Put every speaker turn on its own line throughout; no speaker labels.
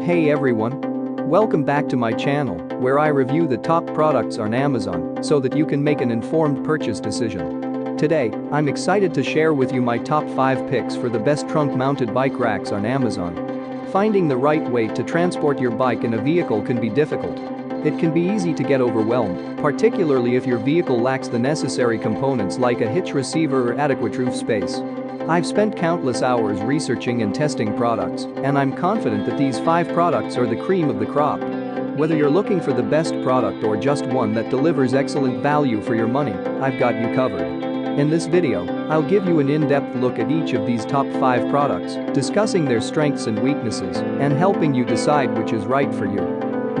Hey everyone! Welcome back to my channel, where I review the top products on Amazon so that you can make an informed purchase decision. Today, I'm excited to share with you my top 5 picks for the best trunk-mounted bike racks on Amazon. Finding the right way to transport your bike in a vehicle can be difficult. It can be easy to get overwhelmed, particularly if your vehicle lacks the necessary components like a hitch receiver or adequate roof space. I've spent countless hours researching and testing products, and I'm confident that these 5 products are the cream of the crop. Whether you're looking for the best product or just one that delivers excellent value for your money, I've got you covered. In this video, I'll give you an in-depth look at each of these top 5 products, discussing their strengths and weaknesses, and helping you decide which is right for you.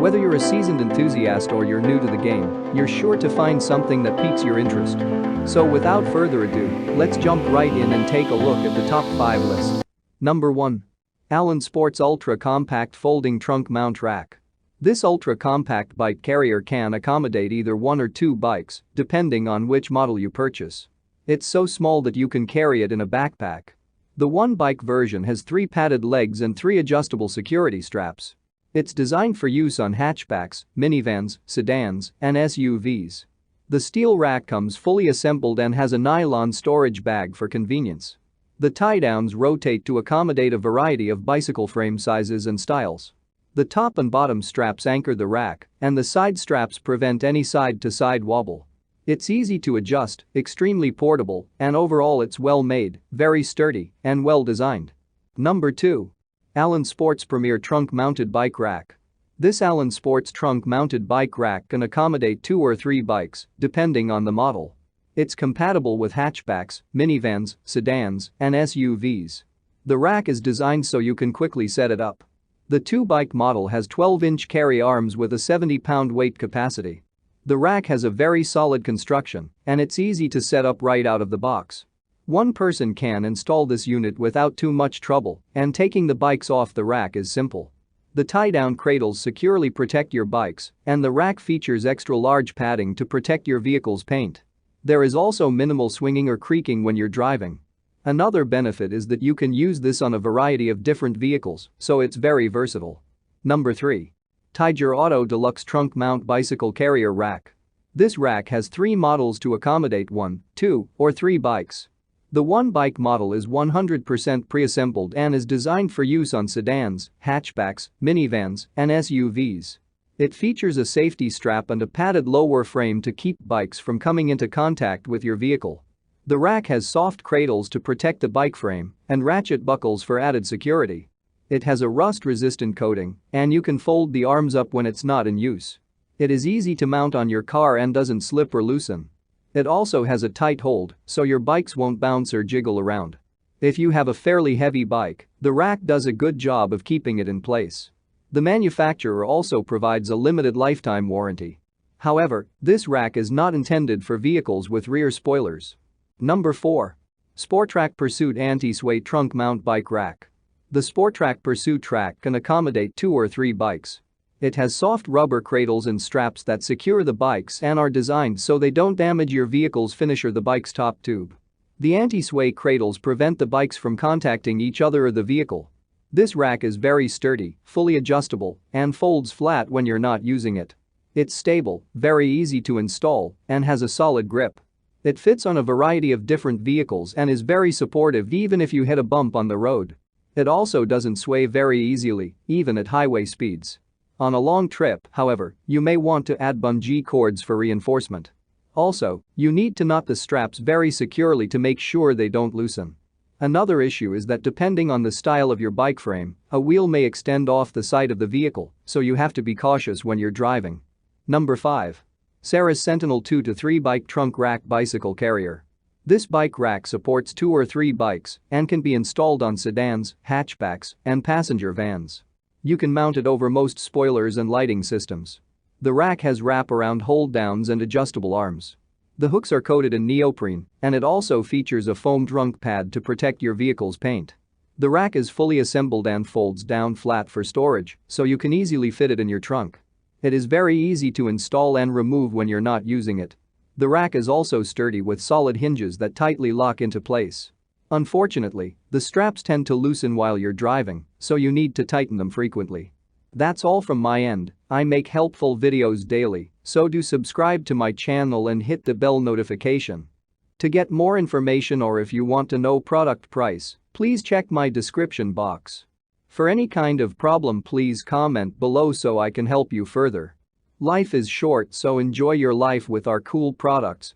Whether you're a seasoned enthusiast or you're new to the game, you're sure to find something that piques your interest. So without further ado, let's jump right in and take a look at the top 5 list. Number 1. Allen Sports Ultra Compact Folding Trunk Mount Rack. This ultra-compact bike carrier can accommodate either 1 or 2 bikes, depending on which model you purchase. It's so small that you can carry it in a backpack. The one-bike version has 3 padded legs and 3 adjustable security straps. It's designed for use on hatchbacks, minivans, sedans, and SUVs. The steel rack comes fully assembled and has a nylon storage bag for convenience. The tie-downs rotate to accommodate a variety of bicycle frame sizes and styles. The top and bottom straps anchor the rack, and the side straps prevent any side-to-side wobble. It's easy to adjust, extremely portable, and overall it's well made, very sturdy, and well designed. Number 2. Allen Sports Premier Trunk Mounted Bike Rack. This Allen Sports Trunk Mounted Bike Rack can accommodate 2 or 3 bikes, depending on the model. It's compatible with hatchbacks, minivans, sedans, and SUVs. The rack is designed so you can quickly set it up. The 2-bike model has 12-inch carry arms with a 70-pound weight capacity. The rack has a very solid construction, and it's easy to set up right out of the box. One person can install this unit without too much trouble, and taking the bikes off the rack is simple. The tie-down cradles securely protect your bikes, and the rack features extra-large padding to protect your vehicle's paint. There is also minimal swinging or creaking when you're driving. Another benefit is that you can use this on a variety of different vehicles, so it's very versatile. Number 3. Tiger Auto Deluxe Trunk Mount Bicycle Carrier Rack. This rack has 3 models to accommodate 1, 2, or 3 bikes. The 1-bike model is 100% pre-assembled and is designed for use on sedans, hatchbacks, minivans, and SUVs. It features a safety strap and a padded lower frame to keep bikes from coming into contact with your vehicle. The rack has soft cradles to protect the bike frame and ratchet buckles for added security. It has a rust-resistant coating, and you can fold the arms up when it's not in use. It is easy to mount on your car and doesn't slip or loosen. It also has a tight hold, so your bikes won't bounce or jiggle around. If you have a fairly heavy bike, the rack does a good job of keeping it in place. The manufacturer also provides a limited lifetime warranty. However, this rack is not intended for vehicles with rear spoilers. Number 4. Sportrack Pursuit AntiSway Trunk Mount Bike Rack. The Sportrack Pursuit rack can accommodate 2 or 3 bikes. It has soft rubber cradles and straps that secure the bikes and are designed so they don't damage your vehicle's finish or the bike's top tube. The anti-sway cradles prevent the bikes from contacting each other or the vehicle. This rack is very sturdy, fully adjustable, and folds flat when you're not using it. It's stable, very easy to install, and has a solid grip. It fits on a variety of different vehicles and is very supportive even if you hit a bump on the road. It also doesn't sway very easily, even at highway speeds. On a long trip, however, you may want to add bungee cords for reinforcement. Also, you need to knot the straps very securely to make sure they don't loosen. Another issue is that depending on the style of your bike frame, a wheel may extend off the side of the vehicle, so you have to be cautious when you're driving. Number 5. Sarah's Sentinel 2 to 3 Bike Trunk Rack Bicycle Carrier. This bike rack supports 2 or 3 bikes and can be installed on sedans, hatchbacks, and passenger vans. You can mount it over most spoilers and lighting systems. The rack has wrap-around hold-downs and adjustable arms. The hooks are coated in neoprene, and it also features a foam trunk pad to protect your vehicle's paint. The rack is fully assembled and folds down flat for storage, so you can easily fit it in your trunk. It is very easy to install and remove when you're not using it. The rack is also sturdy with solid hinges that tightly lock into place. Unfortunately, the straps tend to loosen while you're driving, so you need to tighten them frequently. That's all from my end. I make helpful videos daily, so do subscribe to my channel and hit the bell notification. To get more information or if you want to know product price, please check my description box. For any kind of problem, please comment below so I can help you further. Life is short, so enjoy your life with our cool products.